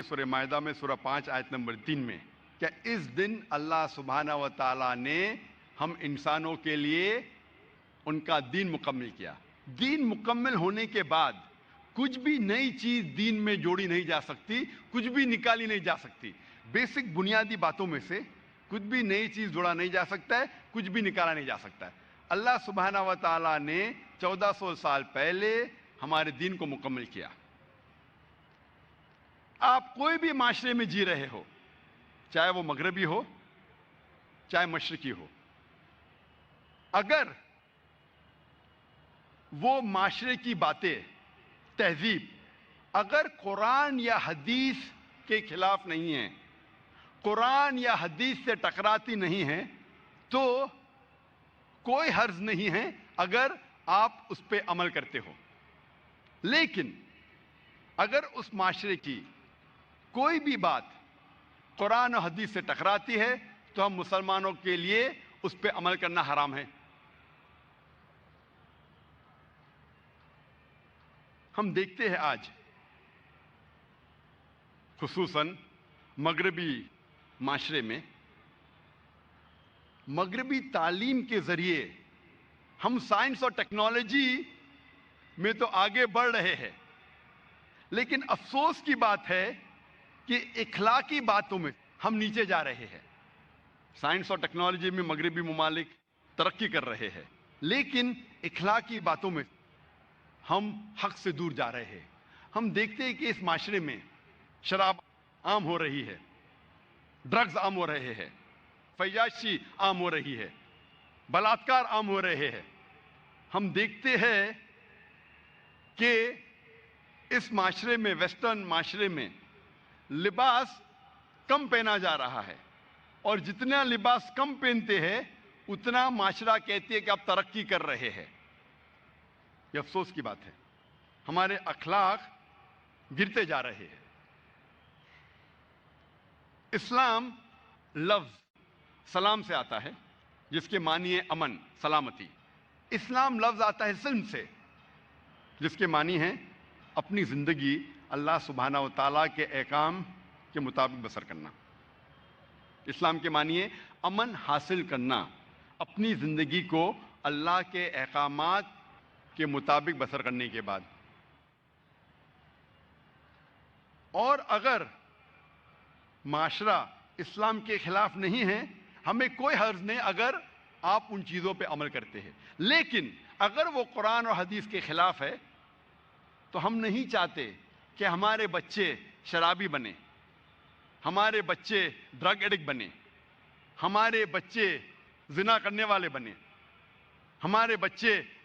سورہ مائدہ میں سورہ 5 آیت نمبر 3 میں کہ اس دن اللہ سبحانہ و تعالیٰ نے ہم انسانوں کے لیے ان کا دین مکمل کیا۔ دین مکمل ہونے کے بعد کچھ بھی نئی چیز دین میں جوڑی نہیں جا سکتی، کچھ بھی نکالی نہیں جا سکتی۔ بیسک بنیادی باتوں میں سے کچھ بھی نئی چیز جوڑا نہیں جا سکتا ہے، کچھ بھی نکالا نہیں جا سکتا ہے۔ اللہ سبحانہ و تعالیٰ نے 1400 سال پہلے ہمارے دین کو مکمل کیا۔ آپ کوئی بھی معاشرے میں جی رہے ہو، چاہے وہ مغربی ہو چاہے مشرقی ہو، اگر وہ معاشرے کی باتیں، تہذیب اگر قرآن یا حدیث کے خلاف نہیں ہیں، قرآن یا حدیث سے ٹکراتی نہیں ہیں، تو کوئی حرج نہیں ہے اگر آپ اس پہ عمل کرتے ہو۔ لیکن اگر اس معاشرے کی کوئی بھی بات قرآن و حدیث سے ٹکراتی ہے تو ہم مسلمانوں کے لیے اس پہ عمل کرنا حرام ہے۔ ہم دیکھتے ہیں آج خصوصاً مغربی معاشرے میں، مغربی تعلیم کے ذریعے ہم سائنس اور ٹیکنالوجی میں تو آگے بڑھ رہے ہیں، لیکن افسوس کی بات ہے کہ اخلاقی باتوں میں ہم نیچے جا رہے ہیں۔ سائنس اور ٹیکنالوجی میں مغربی ممالک ترقی کر رہے ہیں، لیکن اخلاقی باتوں میں ہم حق سے دور جا رہے ہیں۔ ہم دیکھتے ہیں کہ اس معاشرے میں شراب عام ہو رہی ہے، ڈرگز عام ہو رہے ہیں، فحاشی عام ہو رہی ہے، بلاತ್ಕಾರ عام ہو رہے ہیں۔ ہم دیکھتے ہیں کہ اس معاشرے میں، ویسٹرن معاشرے میں لباس کم پہنا جا رہا ہے، اور جتنا لباس کم پہنتے ہیں اتنا معاشرہ کہتے ہیں کہ آپ ترقی کر رہے ہیں۔ یہ افسوس کی بات ہے، ہمارے اخلاق گرتے جا رہے ہیں۔ اسلام لفظ سلام سے آتا ہے، جس کے معنی ہے امن، سلامتی۔ اسلام لفظ آتا ہے سلم سے، جس کے معنی ہے اپنی زندگی اللہ سبحانہ و تعالیٰ کے احکام کے مطابق بسر کرنا۔ اسلام کے معنی ہے امن حاصل کرنا، اپنی زندگی کو اللہ کے احکامات کے مطابق بسر کرنے کے بعد۔ اور اگر معاشرہ اسلام کے خلاف نہیں ہے، ہمیں کوئی حرج نہیں اگر آپ ان چیزوں پہ عمل کرتے ہیں، لیکن اگر وہ قرآن اور حدیث کے خلاف ہے تو ہم نہیں چاہتے کہ ہمارے بچے شرابی بنے، ہمارے بچے ڈرگ ایڈکٹ بنے، ہمارے بچے زنا کرنے والے بنے، ہمارے بچے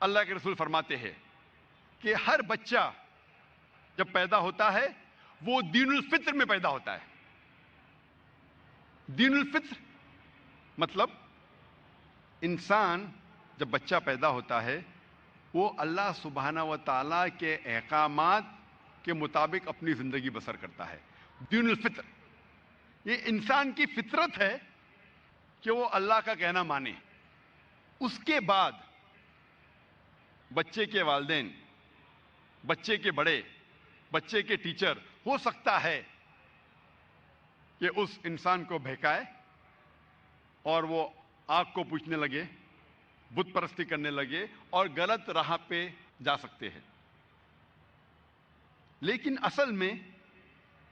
اللہ کے رسول فرماتے ہیں کہ ہر بچہ جب پیدا ہوتا ہے وہ دین الفطر میں پیدا ہوتا ہے۔ دین الفطر مطلب انسان جب بچہ پیدا ہوتا ہے وہ اللہ سبحانہ و تعالیٰ کے احکامات کے مطابق اپنی زندگی بسر کرتا ہے۔ دین الفطر یہ انسان کی فطرت ہے کہ وہ اللہ کا کہنا مانے۔ اس کے بعد بچے کے والدین، بچے کے بڑے، بچے کے ٹیچر ہو سکتا ہے کہ اس انسان کو بہکائے اور وہ آگ کو پوجنے لگے، بت پرستی کرنے لگے اور غلط راہ پہ جا سکتے ہیں۔ لیکن اصل میں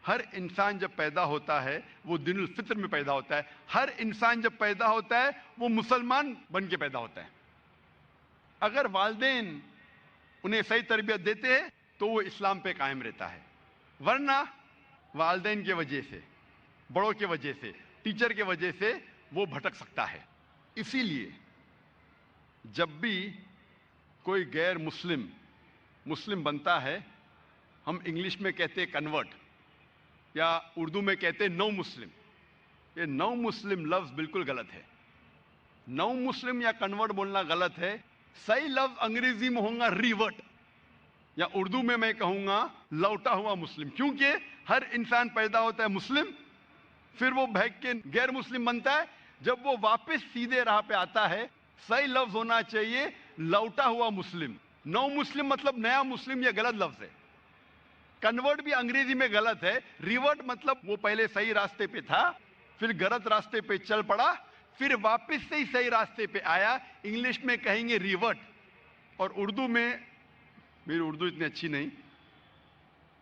ہر انسان جب پیدا ہوتا ہے وہ دین الفطر میں پیدا ہوتا ہے۔ ہر انسان جب پیدا ہوتا ہے وہ مسلمان بن کے پیدا ہوتا ہے۔ اگر والدین انہیں صحیح تربیت دیتے ہیں تو وہ اسلام پہ قائم رہتا ہے، ورنہ والدین کی وجہ سے، بڑوں کی وجہ سے، ٹیچر کی وجہ سے وہ بھٹک سکتا ہے۔ اسی لیے جب بھی کوئی غیر مسلم بنتا ہے، ہم انگلش میں کہتے ہیں کنورٹ، یا اردو میں کہتے ہیں نو مسلم۔ یہ نو مسلم لفظ بالکل غلط ہے۔ نو مسلم یا کنورٹ بولنا غلط ہے۔ صحیح لفظ انگریزی میں ہوگا ریورٹ، یا اردو میں کہوں گا لوٹا ہوا مسلم، کیونکہ ہر انسان پیدا ہوتا ہے مسلم، پھر وہ بہک کے غیر مسلم بنتا ہے۔ جب وہ واپس سیدھے راہ پہ آتا ہے، صحیح لفظ ہونا چاہیے لوٹا ہوا مسلم۔ نو مسلم مطلب نیا مسلم، یہ غلط لفظ ہے۔ کنورٹ بھی انگریزی میں غلط ہے. ریورٹ مطلب وہ پہلے صحیح راستے پہ تھا, پھر غلط راستے پہ چل پڑا, پھر واپس سے ہی صحیح راستے پہ آیا. انگلش میں کہیں گے ریورٹ, اور اردو میں, میری اردو اتنی اچھی نہیں,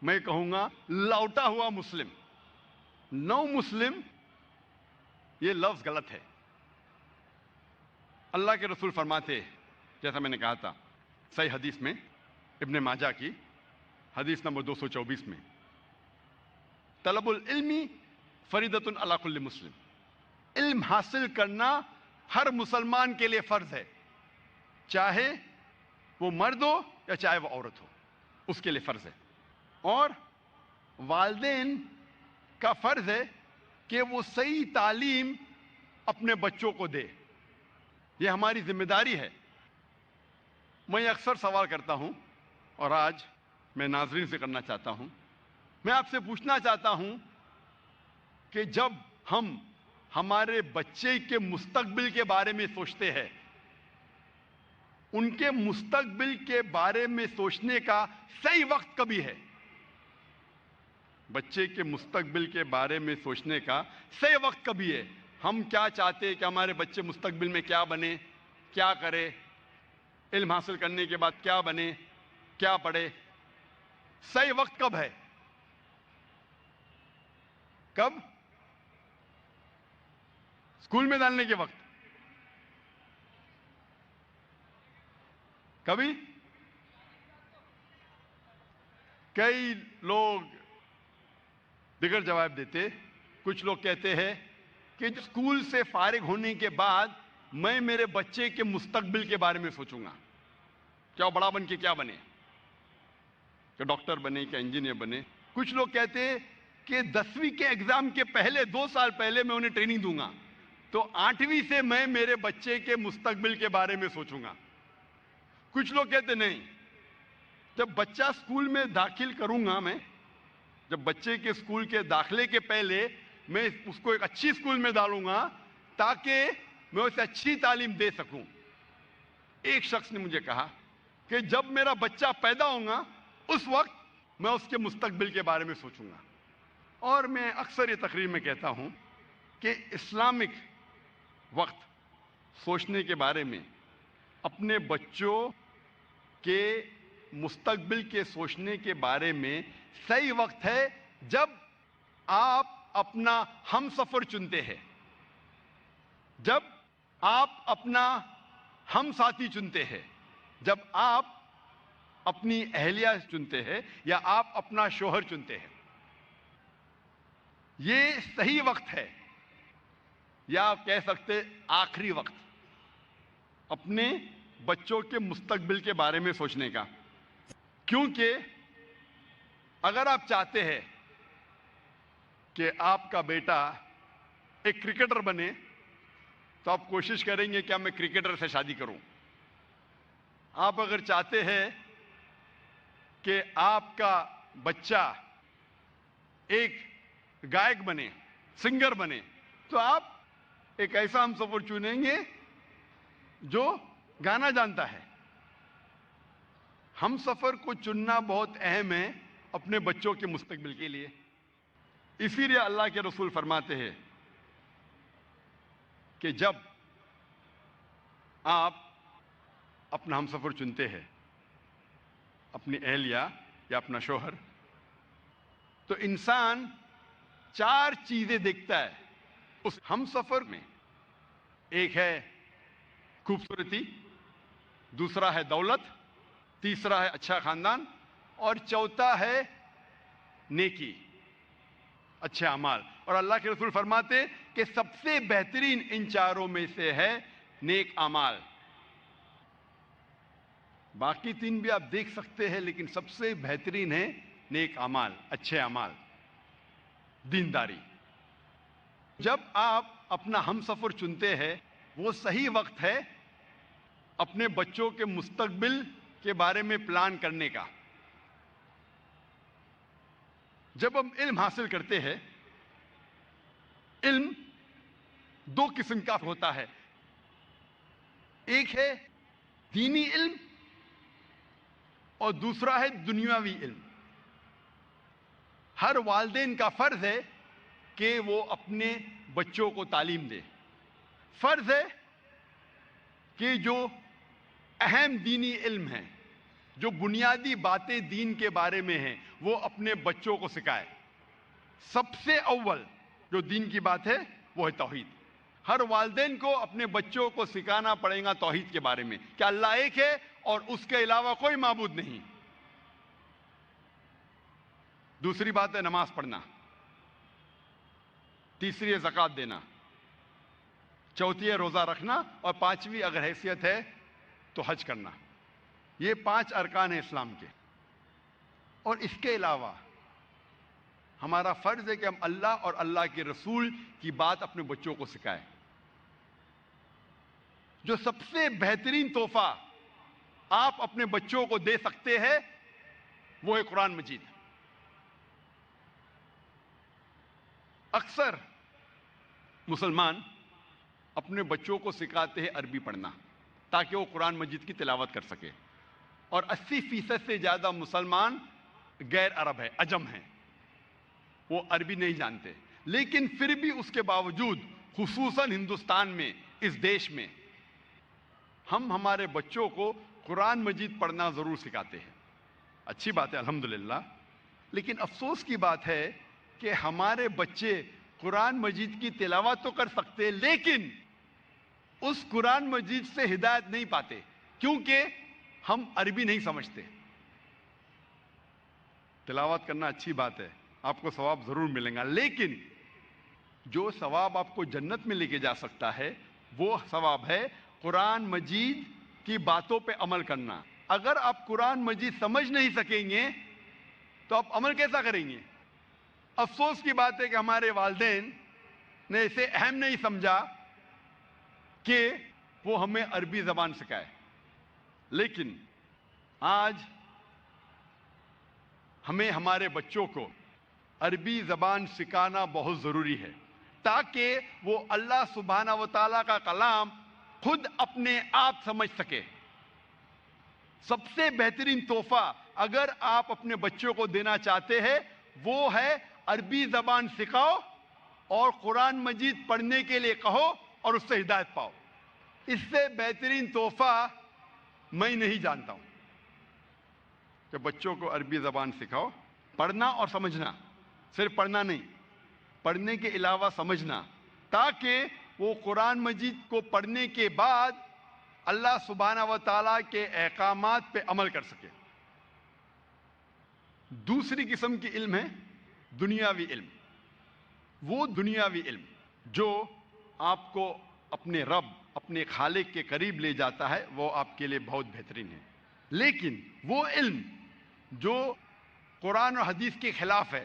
میں کہوں گا لوٹا ہوا مسلم. نو مسلم, یہ لفظ غلط ہے. اللہ کے رسول فرماتے, جیسا میں نے کہا تھا صحیح حدیث میں, ابن ماجہ کی حدیث نمبر 224 میں, طلب العلم فریضۃ علی کل مسلم. علم حاصل کرنا ہر مسلمان کے لیے فرض ہے, چاہے وہ مرد ہو یا چاہے وہ عورت ہو, اس کے لیے فرض ہے. اور والدین کا فرض ہے کہ وہ صحیح تعلیم اپنے بچوں کو دے, یہ ہماری ذمہ داری ہے. میں اکثر سوال کرتا ہوں, اور آج میں ناظرین سے کرنا چاہتا ہوں. میں آپ سے پوچھنا چاہتا ہوں کہ جب ہم ہمارے بچے کے مستقبل کے بارے میں سوچتے ہیں, ان کے مستقبل کے بارے میں سوچنے کا صحیح وقت کبھی ہے؟ بچے کے مستقبل کے بارے میں سوچنے کا صحیح وقت کبھی ہے؟ ہم کیا چاہتے ہیں کہ ہمارے بچے مستقبل میں کیا بنے, کیا کرے, علم حاصل کرنے کے بعد کیا بنے, کیا پڑھے؟ صحیح وقت کب ہے؟ کب؟ اسکول میں ڈالنے کے وقت, کبھی. کئی لوگ دیگر جواب دیتے. کچھ لوگ کہتے ہیں کہ اسکول سے فارغ ہونے کے بعد میں میرے بچے کے مستقبل کے بارے میں سوچوں گا, کیا بڑا بن کے کیا بنے, کہ ڈاکٹر بنے, کہ انجینئر بنے. کچھ لوگ کہتے ہیں کہ 10ویں کے ایگزام کے پہلے 2 سال پہلے میں انہیں ٹریننگ دوں گا, تو 8ویں سے میں میرے بچے کے مستقبل کے بارے میں سوچوں گا. کچھ لوگ کہتے نہیں, جب بچہ اسکول میں داخل کروں گا, میں جب بچے کے اسکول کے داخلے کے پہلے میں اس کو ایک اچھی اسکول میں ڈالوں گا تاکہ میں اسے اچھی تعلیم دے سکوں. ایک شخص نے مجھے کہا کہ جب میرا بچہ پیدا ہوگا اس وقت میں اس کے مستقبل کے بارے میں سوچوں گا. اور میں اکثر یہ تقریر میں کہتا ہوں کہ اسلامک وقت سوچنے کے بارے میں, اپنے بچوں کے مستقبل کے سوچنے کے بارے میں صحیح وقت ہے جب آپ اپنا ہم سفر چنتے ہیں, جب آپ اپنا ہم ساتھی چنتے ہیں, جب آپ اپنی اہلیہ چنتے ہیں یا آپ اپنا شوہر چنتے ہیں. یہ صحیح وقت ہے, یا آپ کہہ سکتے آخری وقت, اپنے بچوں کے مستقبل کے بارے میں سوچنے کا. کیونکہ اگر آپ چاہتے ہیں کہ آپ کا بیٹا ایک کرکٹر بنے تو آپ کوشش کریں گے کہ میں کرکٹر سے شادی کروں. آپ اگر چاہتے ہیں کہ آپ کا بچہ ایک گائک بنے, سنگر بنے, تو آپ ایک ایسا ہم سفر چنیں گے جو گانا جانتا ہے. ہم سفر کو چننا بہت اہم ہے اپنے بچوں کے مستقبل کے لیے. اسی لیے اللہ کے رسول فرماتے ہیں کہ جب آپ اپنا ہم سفر چنتے ہیں, اپنی اہلیہ یا اپنا شوہر, تو انسان 4 چیزیں دیکھتا ہے اس ہم سفر میں. ایک ہے خوبصورتی, دوسرا ہے دولت, تیسرا ہے اچھا خاندان, اور چوتھا ہے نیکی, اچھے اعمال. اور اللہ کے رسول فرماتے کہ سب سے بہترین ان 4 میں سے ہے نیک اعمال. باقی 3 بھی آپ دیکھ سکتے ہیں, لیکن سب سے بہترین ہے نیک اعمال, اچھے اعمال, دینداری. جب آپ اپنا ہم سفر چنتے ہیں وہ صحیح وقت ہے اپنے بچوں کے مستقبل کے بارے میں پلان کرنے کا. جب ہم علم حاصل کرتے ہیں, علم 2 قسم کا ہوتا ہے. ایک ہے دینی علم اور دوسرا ہے دنیاوی علم. ہر والدین کا فرض ہے کہ وہ اپنے بچوں کو تعلیم دے. فرض ہے کہ جو اہم دینی علم ہیں، جو بنیادی باتیں دین کے بارے میں ہیں، وہ اپنے بچوں کو سکھائے. سب سے اول جو دین کی بات ہے وہ ہے توحید. ہر والدین کو اپنے بچوں کو سکھانا پڑے گا توحید کے بارے میں کہ اللہ ایک ہے اور اس کے علاوہ کوئی معبود نہیں. دوسری بات ہے نماز پڑھنا. تیسری ہے زکوٰۃ دینا. چوتھی ہے روزہ رکھنا. اور پانچویں اگر حیثیت ہے تو حج کرنا. یہ 5 ارکان ہیں اسلام کے. اور اس کے علاوہ ہمارا فرض ہے کہ ہم اللہ اور اللہ کے رسول کی بات اپنے بچوں کو سکھائیں. جو سب سے بہترین تحفہ آپ اپنے بچوں کو دے سکتے ہیں وہ ہے قرآن مجید. اکثر مسلمان اپنے بچوں کو سکھاتے ہیں عربی پڑھنا تاکہ وہ قرآن مجید کی تلاوت کر سکے. اور 80% سے زیادہ مسلمان غیر عرب ہیں، عجم ہیں، وہ عربی نہیں جانتے. لیکن پھر بھی اس کے باوجود خصوصاً ہندوستان میں، اس دیش میں، ہم ہمارے بچوں کو قرآن مجید پڑھنا ضرور سکھاتے ہیں. اچھی بات ہے الحمدللہ. لیکن افسوس کی بات ہے کہ ہمارے بچے قرآن مجید کی تلاوت تو کر سکتے لیکن اس قرآن مجید سے ہدایت نہیں پاتے کیونکہ ہم عربی نہیں سمجھتے. تلاوت کرنا اچھی بات ہے، آپ کو ثواب ضرور ملے گا، لیکن جو ثواب آپ کو جنت میں لے کے جا سکتا ہے وہ ثواب ہے قرآن مجید کی باتوں پہ عمل کرنا. اگر آپ قرآن مجید سمجھ نہیں سکیں گے تو آپ عمل کیسا کریں گے؟ افسوس کی بات ہے کہ ہمارے والدین نے اسے اہم نہیں سمجھا کہ وہ ہمیں عربی زبان سکھائے. لیکن آج ہمیں ہمارے بچوں کو عربی زبان سکھانا بہت ضروری ہے تاکہ وہ اللہ سبحانہ و تعالیٰ کا کلام خود اپنے آپ سمجھ سکے. سب سے بہترین تحفہ اگر آپ اپنے بچوں کو دینا چاہتے ہیں وہ ہے عربی زبان سکھاؤ اور قرآن مجید پڑھنے کے لیے کہو اور اس سے ہدایت پاؤ. اس سے بہترین تحفہ میں نہیں جانتا ہوں کہ بچوں کو عربی زبان سکھاؤ. پڑھنا اور سمجھنا، صرف پڑھنا نہیں، پڑھنے کے علاوہ سمجھنا، تاکہ وہ قرآن مجید کو پڑھنے کے بعد اللہ سبحانہ و تعالیٰ کے احکامات پہ عمل کر سکے. دوسری قسم کی علم ہے دنیاوی علم. وہ دنیاوی علم جو آپ کو اپنے رب، اپنے خالق کے قریب لے جاتا ہے وہ آپ کے لیے بہت بہترین ہے. لیکن وہ علم جو قرآن اور حدیث کے خلاف ہے،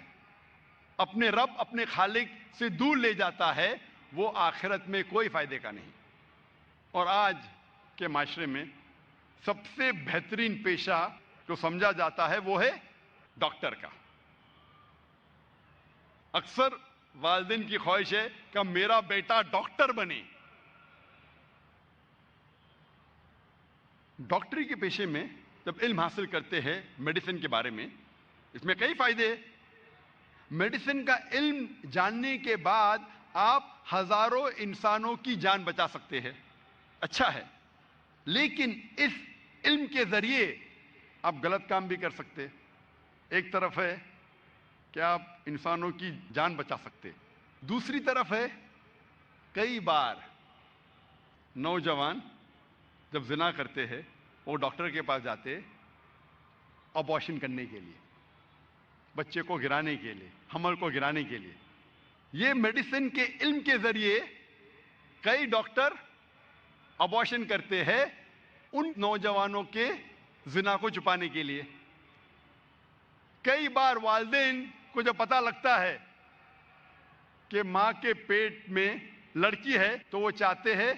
اپنے رب، اپنے خالق سے دور لے جاتا ہے، وہ آخرت میں کوئی فائدے کا نہیں. اور آج کے معاشرے میں سب سے بہترین پیشہ جو سمجھا جاتا ہے وہ ہے ڈاکٹر کا. اکثر والدین کی خواہش ہے کہ میرا بیٹا ڈاکٹر بنے. ڈاکٹری کے پیشے میں جب علم حاصل کرتے ہیں میڈیسن کے بارے میں، اس میں کئی فائدے ہیں. میڈیسن کا علم جاننے کے بعد آپ ہزاروں انسانوں کی جان بچا سکتے ہیں. اچھا ہے، لیکن اس علم کے ذریعے آپ غلط کام بھی کر سکتے. ایک طرف ہے کہ آپ انسانوں کی جان بچا سکتے، دوسری طرف ہے کئی بار نوجوان جب زنا کرتے ہیں وہ ڈاکٹر کے پاس جاتے ابارشن کرنے کے لیے، بچے کو گرانے کے لیے، حمل کو گرانے کے لیے. یہ میڈیسن کے علم کے ذریعے کئی ڈاکٹر ابارشن کرتے ہیں ان نوجوانوں کے زنا کو چھپانے کے لیے. کئی بار والدین کو جب پتہ لگتا ہے کہ ماں کے پیٹ میں لڑکی ہے تو وہ چاہتے ہیں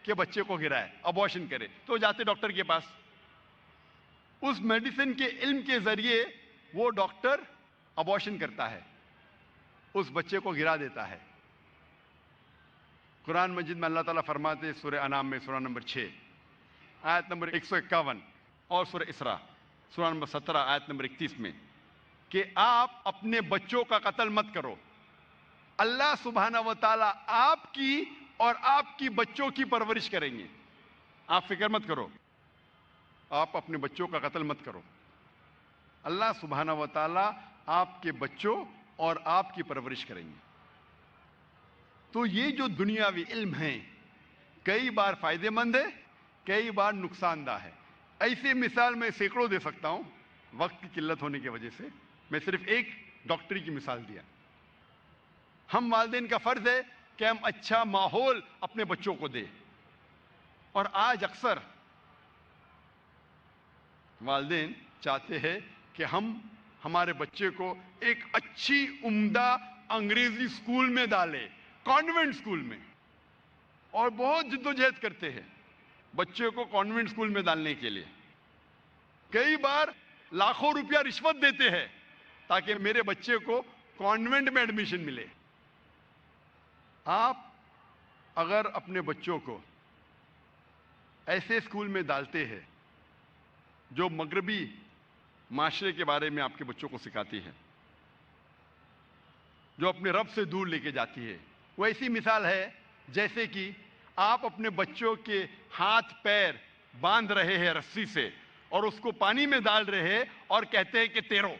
کہ بچے کو گرائے، ابارشن کرے، تو جاتے ڈاکٹر کے پاس. اس میڈیسن کے علم کے ذریعے وہ ڈاکٹر ابارشن کرتا ہے، اس بچے کو گرا دیتا ہے. قرآن مجید میں اللہ تعالیٰ فرماتے ہیں سورہ انعام میں سورہ نمبر 6 آیت نمبر 151 اور سورہ اسراء سورہ نمبر 17 آیت نمبر 31 میں کہ آپ اپنے بچوں کا قتل مت کرو. اللہ سبحانہ و تعالیٰ آپ کی اور آپ کی بچوں کی پرورش کریں گے. آپ فکر مت کرو, آپ اپنے بچوں کا قتل مت کرو. اللہ سبحانہ و تعالیٰ آپ کے بچوں اور آپ کی پرورش کریں گے. تو یہ جو دنیاوی علم ہیں کئی بار فائدہ مند ہے, کئی بار نقصان دہ ہے. ایسی مثال میں سینکڑوں دے سکتا ہوں, وقت کی قلت ہونے کی وجہ سے میں صرف ایک ڈاکٹری کی مثال دیا. ہم والدین کا فرض ہے کہ ہم اچھا ماحول اپنے بچوں کو دیں, اور آج اکثر والدین چاہتے ہیں کہ ہم ہمارے بچے کو ایک اچھی عمدہ انگریزی اسکول میں ڈالیں, کانوینٹ اسکول میں, اور بہت جدوجہد کرتے ہیں بچے کو کانوینٹ اسکول میں ڈالنے کے لیے. کئی بار لاکھوں روپیہ رشوت دیتے ہیں تاکہ میرے بچے کو کانوینٹ میں ایڈمیشن ملے. آپ اگر اپنے بچوں کو ایسے اسکول میں ڈالتے ہیں جو مغربی معاشرے کے بارے میں آپ کے بچوں کو سکھاتی ہے, جو اپنے رب سے دور لے کے جاتی ہے, وہ ایسی مثال ہے جیسے کہ آپ اپنے بچوں کے ہاتھ پیر باندھ رہے ہیں رسی سے اور اس کو پانی میں ڈال رہے ہیں اور کہتے ہیں کہ تیرو.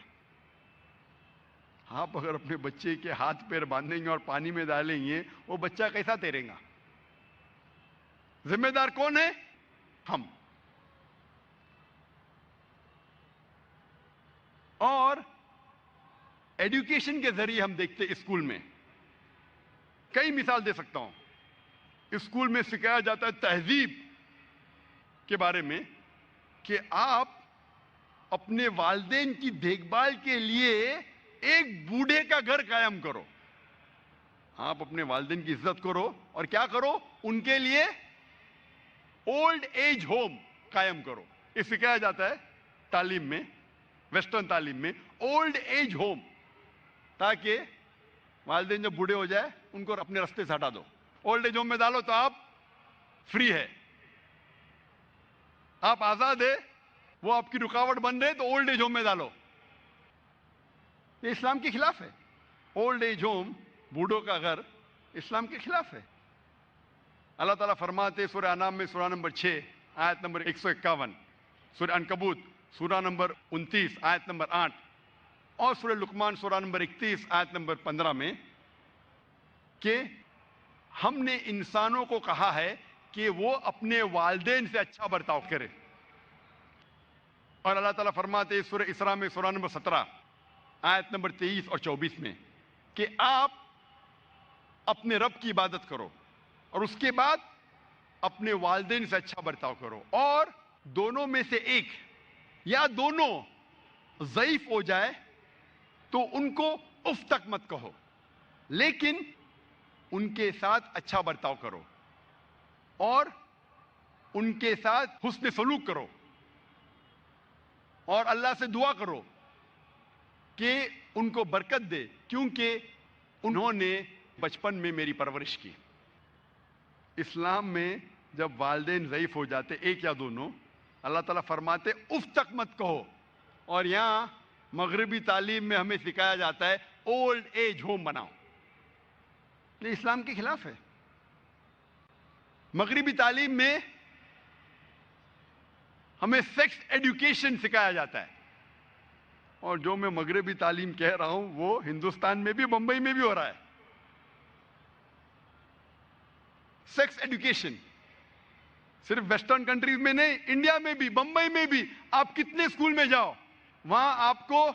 آپ اگر اپنے بچے کے ہاتھ پیر باندھیں گے اور پانی میں ڈالیں گے, وہ بچہ کیسا تیرے گا؟ ذمہ دار کون ہے؟ ہم. اور ایڈوکیشن کے ذریعے ہم دیکھتے اسکول میں کئی مثال دے سکتا ہوں. اسکول میں سکھایا جاتا ہے تہذیب کے بارے میں کہ آپ اپنے والدین کی دیکھ بھال کے لیے ایک بوڑھے کا گھر قائم کرو. آپ اپنے والدین کی عزت کرو اور کیا کرو, ان کے لیے اولڈ ایج ہوم قائم کرو. یہ سکھایا جاتا ہے تعلیم میں, ویسٹرن تعلیم میں, اولڈ ایج ہوم, تاکہ والدین جب بوڑھے ہو جائے ان کو اپنے رستے سے ہٹا دو. اولڈ ایج ہوم میں ڈالو تو آپ فری ہے, آپ آزاد ہے. وہ آپ کی رکاوٹ بن رہے تو اولڈ ایج ہوم میں ڈالو. یہ اسلام کے خلاف ہے. اولڈ ایج ہوم, بوڑھوں کا گھر, اسلام کے خلاف ہے. اللہ تعالیٰ فرماتے سورہ انعام میں سورہ نمبر 6 آیت نمبر 151, سورہ عنکبوت سورہ نمبر 29 آیت نمبر 8, اور سورہ لقمان سورہ نمبر 31 آیت نمبر 15 میں کہ ہم نے انسانوں کو کہا ہے کہ وہ اپنے والدین سے اچھا برتاؤ کرے. اور اللہ تعالیٰ فرماتے سورہ اسراء میں سورہ نمبر 17 آیت نمبر 23 اور 24 میں کہ آپ اپنے رب کی عبادت کرو اور اس کے بعد اپنے والدین سے اچھا برتاؤ کرو, اور دونوں میں سے ایک یا دونوں ضعیف ہو جائے تو ان کو اف تک مت کہو, لیکن ان کے ساتھ اچھا برتاؤ کرو اور ان کے ساتھ حسن سلوک کرو, اور اللہ سے دعا کرو کہ ان کو برکت دے, کیونکہ انہوں نے بچپن میں میری پرورش کی. اسلام میں جب والدین ضعیف ہو جاتے, ایک یا دونوں, اللہ تعالیٰ فرماتے اف تک مت کہو. اور یہاں مغربی تعلیم میں ہمیں سکھایا جاتا ہے اولڈ ایج ہوم بناؤ. یہ اسلام کے خلاف ہے. مغربی تعلیم میں ہمیں سیکس ایڈوکیشن سکھایا جاتا ہے, اور جو میں مغربی تعلیم کہہ رہا ہوں وہ ہندوستان میں بھی, بمبئی میں بھی ہو رہا ہے. سیکس ایڈوکیشن صرف ویسٹرن کنٹریز میں نہیں, انڈیا میں بھی, بمبئی میں بھی. آپ کتنے اسکول میں جاؤ, وہاں آپ کو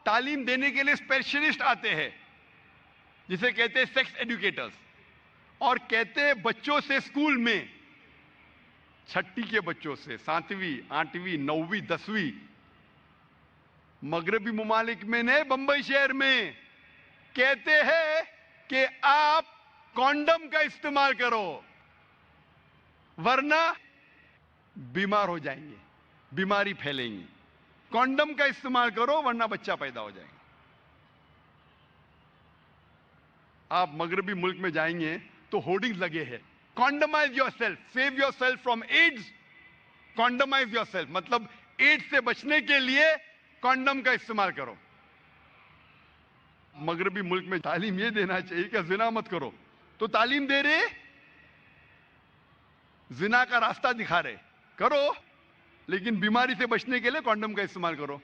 تعلیم دینے کے لیے اسپیشلسٹ آتے ہیں جسے کہتے ہیں سیکس ایڈوکیٹرز, اور کہتے ہیں بچوں سے اسکول میں, چھٹی کے بچوں سے, 7ویں 8ویں 9ویں 10ویں, مغربی ممالک میں نہیں, بمبئی شہر میں کہتے ہیں کہ آپ کانڈم کا استعمال کرو ورنہ بیمار ہو جائیں گے, بیماری پھیلیں گی. کانڈم کا استعمال کرو ورنہ بچہ پیدا ہو جائے گا. آپ مغربی ملک میں جائیں گے تو ہورڈنگز لگے ہیں, condomise yourself, save yourself from AIDS, condomise yourself, مطلب ایڈز سے بچنے کے لیے کانڈم کا استعمال کرو. مغربی ملک میں تعلیم یہ دینا چاہیے کہ زنا مت کرو، تو تعلیم دے رہے، زنا کا راستہ دکھا رہے، کرو لیکن بیماری سے بچنے کے لیے کانڈم کا استعمال کرو۔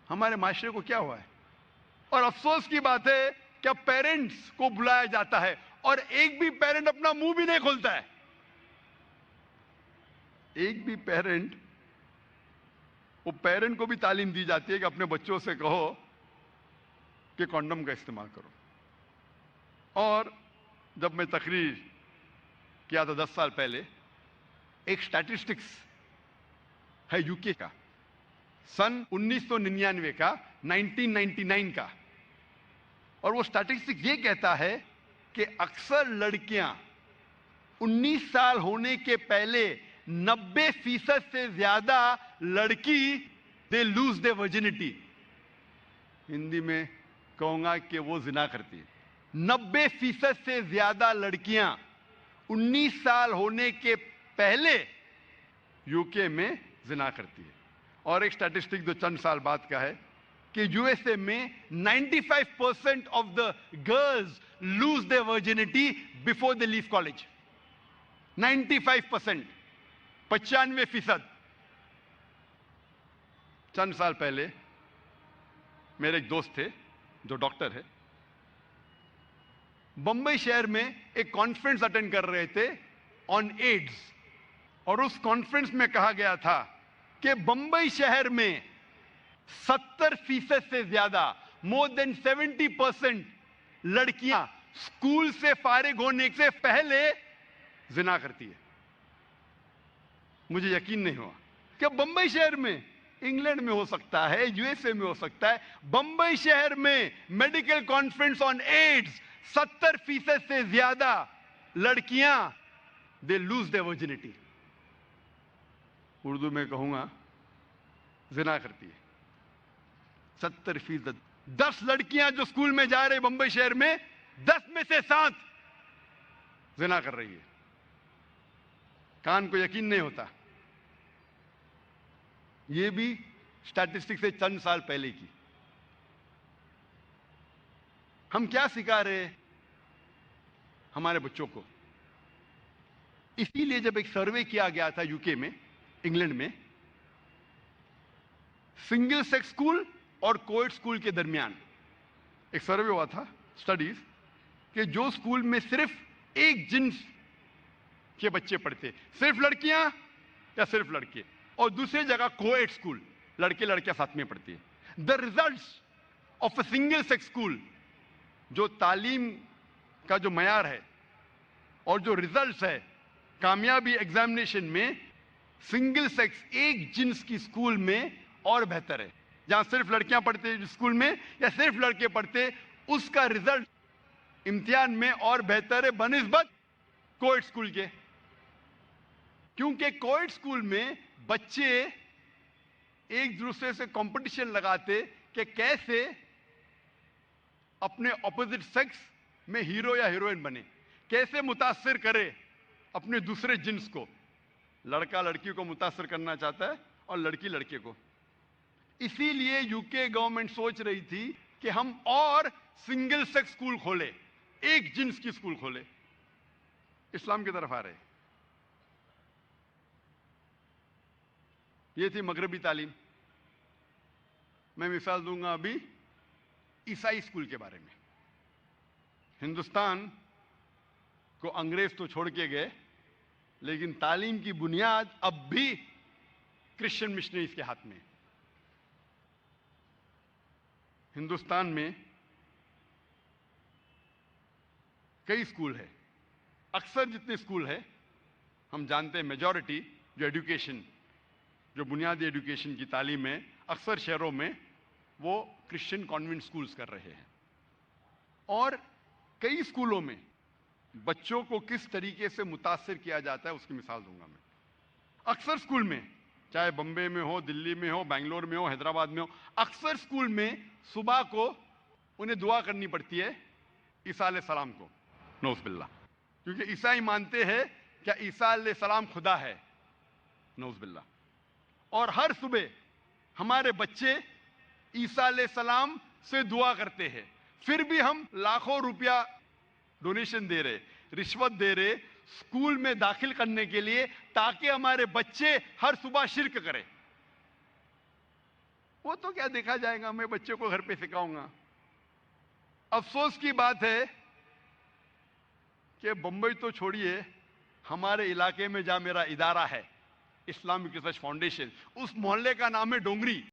ہمارے معاشرے کو کیا ہوا ہے؟ اور افسوس کی بات ہے کہ اب پیرنٹس کو بلایا جاتا ہے اور ایک بھی پیرنٹ اپنا منہ بھی نہیں کھولتا ہے۔ ایک بھی پیرنٹ، وہ پیرنٹ کو بھی تعلیم دی جاتی ہے کہ اپنے بچوں سے کہو کہ کانڈم کا استعمال کرو۔ اور جب میں تقریر کیا تھا 10 سال پہلے، ایک سٹیٹسٹکس ہے یو کے کا، سن 1999 کا، 1999 کا، اور وہ سٹیٹسٹکس یہ کہتا ہے کہ اکثر لڑکیاں 19 سال ہونے کے پہلے 90% سے زیادہ لڑکی دے لوز دے ورجنٹی، ہندی میں کہوں گا کہ وہ زنا کرتی ہے۔ 90% سے زیادہ لڑکیاں 19 سال ہونے کے پہلے یو کے میں زنا کرتی ہے۔ اور ایک سٹیٹسٹک جو چند سال بعد کا ہے کہ یو ایس اے میں 95% of the girls lose their virginity before they leave college. 95%، 95%۔ چند سال پہلے میرے ایک دوست تھے جو ڈاکٹر ہے، بمبئی شہر میں ایک کانفرنس اٹینڈ کر رہے تھے آن ایڈز، اور اس کانفرنس میں کہا گیا تھا کہ بمبئی شہر میں 70% سے زیادہ، مور دین 70% لڑکیاں اسکول سے فارغ ہونے سے پہلے زنا کرتی ہے۔ مجھے یقین نہیں ہوا کہ بمبئی شہر میں، انگلینڈ میں ہو سکتا ہے، یو ایس اے میں ہو سکتا ہے، بمبئی شہر میں میڈیکل کانفرنس آن ایڈز 70% سے زیادہ لڑکیاں دے لوز دے ورجنٹی، اردو میں کہوں گا زنا کرتی ہے۔ 70%۔ 10 لڑکیاں جو اسکول میں جا رہے بمبئی شہر میں، 10 میں سے 7 زنا کر رہی ہے۔ کان کو یقین نہیں ہوتا۔ یہ بھی سٹیٹسٹک سے چند سال پہلے کی۔ ہم کیا سکھا رہے ہمارے بچوں کو؟ اسی لیے جب ایک سروے کیا گیا تھا یو کے میں، انگلینڈ میں، سنگل سیکس اسکول اور کوئڈ اسکول کے درمیان ایک سروے ہوا تھا، سٹڈیز، کہ جو اسکول میں صرف ایک جنس کے بچے پڑھتے، صرف لڑکیاں یا صرف لڑکے، اور دوسری جگہ کوئڈ اسکول، لڑکے لڑکیاں ساتھ میں پڑھتی ہے، the results of a single sex school, جو تعلیم کا جو معیار ہے اور جو ریزلٹس ہے کامیابی ایگزامینیشن میں، سنگل سیکس ایک جنس کی اسکول میں اور بہتر ہے۔ جہاں صرف لڑکیاں پڑھتے اسکول میں یا صرف لڑکے پڑھتے، اس کا ریزلٹ امتحان میں اور بہتر ہے بنسبت کوئڈ اسکول کے۔ کیونکہ کوئڈ اسکول میں بچے ایک دوسرے سے کمپٹیشن لگاتے کہ کیسے اپنے اپوزٹ سیکس میں ہیرو یا ہیروئن بنے، کیسے متاثر کرے اپنے دوسرے جنس کو۔ لڑکا لڑکی کو متاثر کرنا چاہتا ہے اور لڑکی لڑکے کو۔ اسی لیے یو کے گورنمنٹ سوچ رہی تھی کہ ہم اور سنگل سیکس اسکول کھولے، ایک جنس کی اسکول کھولے۔ اسلام کی طرف آ رہے۔ یہ تھی مغربی تعلیم۔ میں مثال دوں گا ابھی عیسائی اسکول کے بارے میں۔ ہندوستان کو انگریز تو چھوڑ کے گئے، لیکن تعلیم کی بنیاد اب بھی کرسچن مشنریز کے ہاتھ میں ہے۔ ہندوستان میں کئی اسکول ہیں، اکثر جتنے اسکول ہیں ہم جانتے ہیں میجورٹی جو ایڈوکیشن، جو بنیادی ایڈوکیشن کی تعلیم ہے، اکثر شہروں میں وہ کرسچن کانوینٹ اسکولز کر رہے ہیں۔ اور کئی اسکولوں میں بچوں کو کس طریقے سے متاثر کیا جاتا ہے اس کی مثال دوں گا میں۔ اکثر اسکول میں، چاہے بمبئی میں ہو، دلی میں ہو، بنگلور میں ہو، حیدرآباد میں ہو، اکثر اسکول میں صبح کو انہیں دعا کرنی پڑتی ہے عیسیٰ علیہ السلام کو، نعوذ باللہ، کیونکہ عیسائی مانتے ہیں کہ عیسیٰ علیہ السلام خدا ہے، نعوذ باللہ۔ اور ہر صبح ہمارے بچے عیسیٰ علیہ السلام سے دعا کرتے ہیں، پھر بھی ہم لاکھوں روپیہ ڈونیشن دے رہے، رشوت دے رہے اسکول میں داخل کرنے کے لیے، تاکہ ہمارے بچے ہر صبح شرک کریں۔ وہ تو کیا دیکھا جائے گا، میں بچے کو گھر پہ سکھاؤں گا۔ افسوس کی بات ہے کہ بمبئی تو چھوڑیے، ہمارے علاقے میں جہاں میرا ادارہ ہے اسلامک ریسرچ فاؤنڈیشن، اس محلے کا نام ہے ڈونگری۔